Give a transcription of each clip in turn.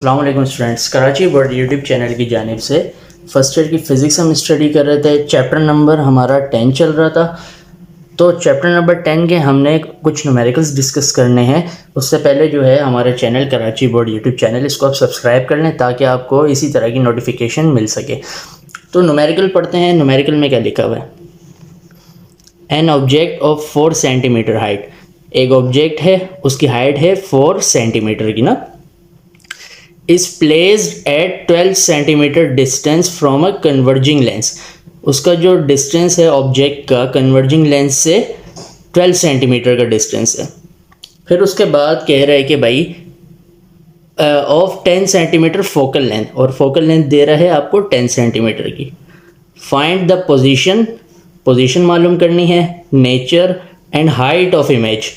अस्सलामुअलैकुम students, Karachi board YouTube channel की जानिब से फर्स्ट ईयर की फ़िज़िक्स हम स्टडी कर रहे थे। चैप्टर नंबर हमारा 10 चल रहा था। तो चैप्टर नंबर 10 के हमने कुछ न्यूमेरिकल्स डिस्कस करने हैं। उससे पहले जो है हमारे channel Karachi board YouTube channel, इसको आप सब्सक्राइब कर लें ताकि आपको इसी तरह की नोटिफिकेशन मिल सके। तो न्यूमेरिकल पढ़ते हैं। न्यूमेरिकल में क्या लिखा हुआ है? An object of 4 centimetre height. एक ऑब्जेक्ट है, उसकी हाइट है 4 सेंटीमीटर की ना, is placed at 12 centimetre distance from a converging lens. उसका जो डिस्टेंस है ऑब्जेक्ट का कन्वर्जिंग लेंस से 12 सेंटीमीटर का डिस्टेंस है। फिर उसके बाद कह रहा है कि भाई ऑफ 10 सेंटीमीटर फोकल लेंथ, और फोकल लेंथ दे रहा है आपको 10 सेंटीमीटर की। फाइंड द पोजीशन मालूम करनी है, nature and height of image.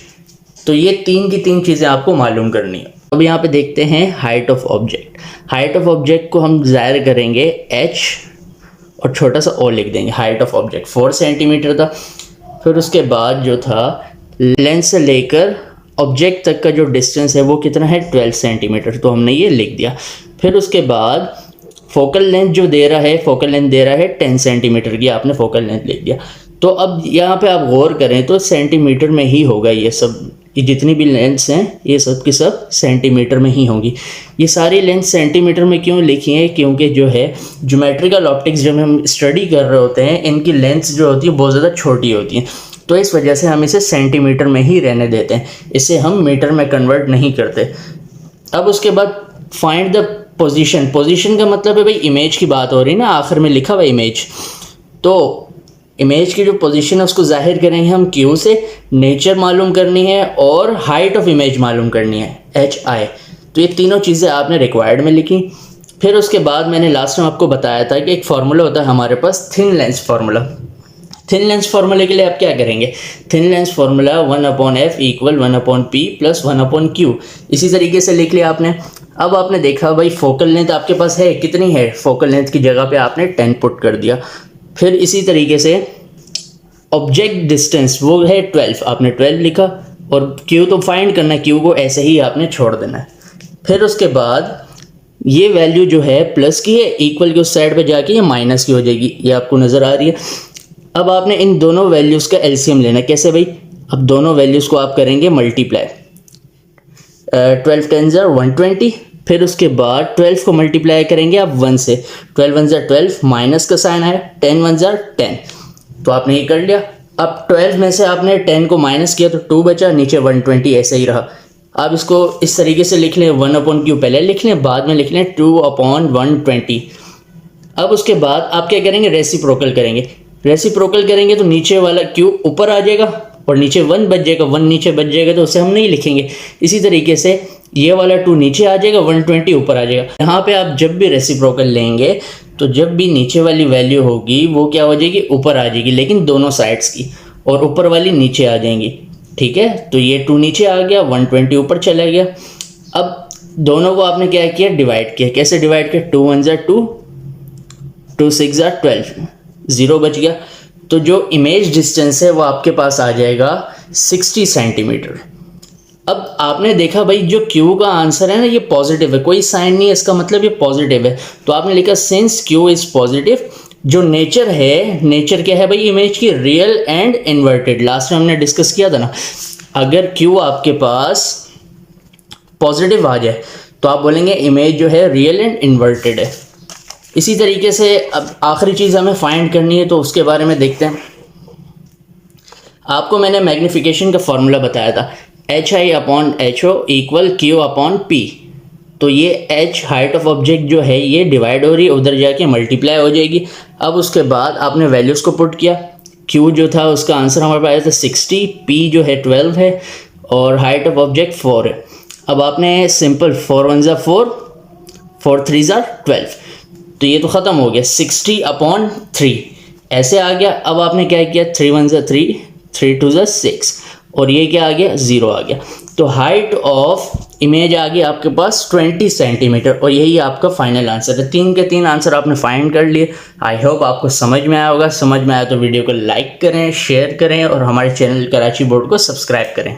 तो ये तीन की तीन चीज़ें आपको मालूम करनी है। अब यहाँ पे देखते हैं height of object. Height of object को हम ज़ाहिर करेंगे h और छोटा सा o लिख देंगे। हाइट ऑफ ऑब्जेक्ट 4 सेंटीमीटर था। फिर उसके बाद जो था लेंस से लेकर ऑब्जेक्ट तक का जो डिस्टेंस है वो कितना है 12 सेंटीमीटर, तो हमने ये लिख दिया। फिर उसके बाद फोकल लेंथ जो दे रहा है, फोकल लेंथ दे रहा है 10 सेंटीमीटर की, आपने फोकल लेंथ लिख दिया। तो अब यहाँ पे आप गौर करें तो सेंटीमीटर में ही होगा ये सब, ये जितनी भी लेंथ्स हैं ये सब की सब सेंटीमीटर में ही होंगी। ये सारी लेंथ सेंटीमीटर में क्यों लिखी है? क्योंकि जो है ज्योमेट्रिकल ऑप्टिक्स जब हम स्टडी कर रहे होते हैं, इनकी लेंथ्स जो होती है बहुत ज़्यादा छोटी होती हैं, तो इस वजह से हम इसे सेंटीमीटर में ही रहने देते हैं, इसे हम मीटर में कन्वर्ट नहीं करते। अब उसके बाद फाइंड द पोजीशन का मतलब है भाई इमेज की बात हो रही है ना, आखिर में लिखा हुआ इमेज। तो इमेज की जो पोजीशन है उसको जाहिर करेंगे हम Q से, नेचर मालूम करनी है और हाइट ऑफ इमेज मालूम करनी है HI। तो ये तीनों चीज़ें आपने रिक्वायर्ड में लिखी। फिर उसके बाद मैंने लास्ट में आपको बताया था कि एक फार्मूला होता है हमारे पास, thin lens formula. Thin lens फार्मूले के लिए आप क्या करेंगे? Thin lens formula 1/f = 1/p + 1/q। इसी तरीके से लिख लिया आपने। अब आपने देखा भाई फोकल लेंथ आपके पास है कितनी है, फोकल लेंथ की जगह पे आपने 10 पुट कर दिया। फिर इसी तरीके से ऑब्जेक्ट डिस्टेंस वो है 12, आपने 12 लिखा, और Q तो फाइंड करना है, Q को ऐसे ही आपने छोड़ देना है। फिर उसके बाद ये वैल्यू जो है प्लस की है, इक्वल की उस साइड पे जाके ये माइनस की हो जाएगी, ये आपको नज़र आ रही है। अब आपने इन दोनों वैल्यूज़ का एलसीएम लेना है। कैसे भाई? अब दोनों वैल्यूज़ को आप करेंगे मल्टीप्लाई। 12 10 = 120। फिर उसके बाद 12 को मल्टीप्लाई करेंगे आप 1 से, 12 1 = 12, माइनस का साइन है, 10 1 = 10, तो आपने ये कर लिया। अब 12 में से आपने 10 को माइनस किया तो 2 बचा, नीचे 120 ऐसे ही रहा। आप इसको इस तरीके से लिख लें, 1/q पहले लिख लें, बाद में लिख लें 2/120। अब उसके बाद आप क्या करेंगे? रेसिप्रोकल करेंगे। रेसिप्रोकल करेंगे तो नीचे वाला q ऊपर आ जाएगा और नीचे 1 बच जाएगा, 1 नीचे बच जाएगा तो उसे हम नहीं लिखेंगे। इसी तरीके से ये वाला 2 नीचे आ जाएगा, 120 ऊपर आ जाएगा। यहाँ पे आप जब भी रेसिप्रोकल लेंगे तो जब भी नीचे वाली वैल्यू होगी वो क्या हो जाएगी? ऊपर आ जाएगी, लेकिन दोनों साइड्स की, और ऊपर वाली नीचे आ जाएंगी। ठीक है, तो ये 2 नीचे आ गया, 120 ऊपर चला गया। अब दोनों को आपने क्या किया? डिवाइड किया। कैसे डिवाइड किया? 2 1 = 2, 2 6 = 12, 0 बच गया। तो जो इमेज डिस्टेंस है वो आपके पास आ जाएगा 60 सेंटीमीटर। अब आपने देखा भाई जो Q का आंसर है ना ये पॉजिटिव है, कोई साइन नहीं है, इसका मतलब ये पॉजिटिव है, तो आपने लिखा सिंस Q इज पॉजिटिव। जो नेचर है, नेचर क्या है भाई इमेज की? Real and inverted. लास्ट में हमने डिस्कस किया था ना, अगर Q आपके पास पॉजिटिव आ जाए तो आप बोलेंगे इमेज जो है रियल एंड इन्वर्टेड है। इसी तरीके से अब आखिरी चीज़ हमें फाइंड करनी है, तो उसके बारे में देखते हैं। आपको मैंने मैग्नीफिकेशन का फॉर्मूला बताया था, HI/HO = Q/P। तो ये H हाइट ऑफ ऑब्जेक्ट जो है ये डिवाइड हो रही है, उधर जाके मल्टीप्लाई हो जाएगी। अब उसके बाद आपने वैल्यूज़ को पुट किया। Q जो था उसका आंसर हमारे पास आया था 60, P जो है 12 है, और हाइट ऑफ ऑब्जेक्ट 4 है। अब आपने सिंपल 4 1 = 4, 4 3 = 12, तो ये तो ख़त्म हो गया, 60/3 ऐसे आ गया। अब आपने क्या किया? 3 1 = 3, 3 2 = 6, और ये क्या आ गया? 0 आ गया। तो हाइट ऑफ इमेज आ गई आपके पास 20 सेंटीमीटर, और यही आपका फाइनल आंसर है। 3 के 3 आंसर आपने फाइंड कर लिए। आई होप आपको समझ में आया होगा। समझ में आया तो वीडियो को लाइक करें, शेयर करें, और हमारे चैनल कराची बोर्ड को सब्सक्राइब करें।